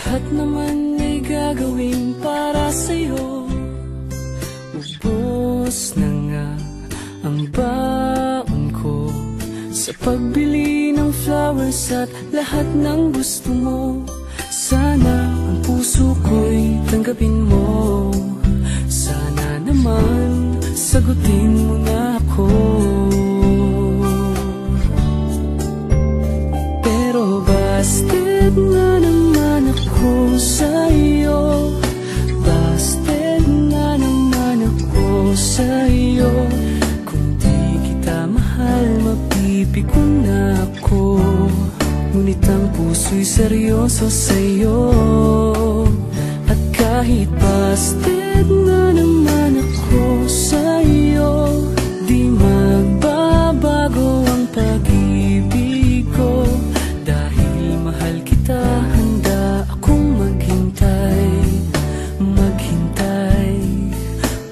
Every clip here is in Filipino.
Lahat naman ay gagawin para sa'yo. Ubos na nga ang baon ko sa pagbili ng flowers at lahat ng gusto mo. Sana ang puso ko'y tanggapin mo. Sana naman sagutin mo na ako. Pero busted na naman ako sa'yo. Busted na naman ako sa'yo. Kung di kita mahal, mapipikon na ako. Ngunit ang puso'y seryoso sa'yo. At kahit busted na naman ako sa'yo, di magbabago ang pag-ibig ko. Dahil mahal kita, handa akong maghintay. Maghintay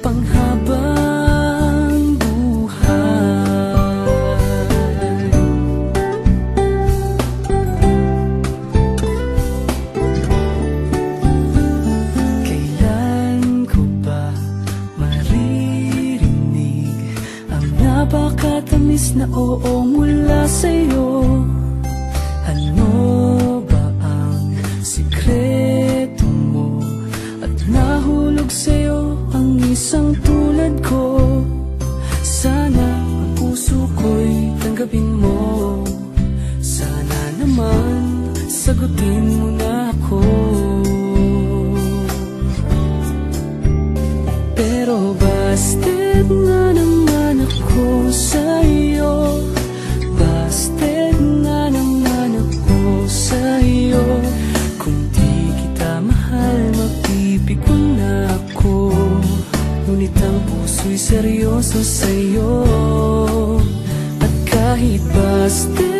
panghabang buhay. Kailan ko ba maririnig ang napakatamis na oo mula sa'yo? Ano ba ang sikreto mo at nahulog sa'yo ang isang tulad ko? Sana ang puso ko'y tanggapin mo. Sana naman sagutin mo na ako. Pero busted na naman ako sa'yo. Busted na naman ako sa'yo. Kung di kita mahal, mapipikon na ako. Ngunit ang puso'y seryoso sa'yo. At kahit busted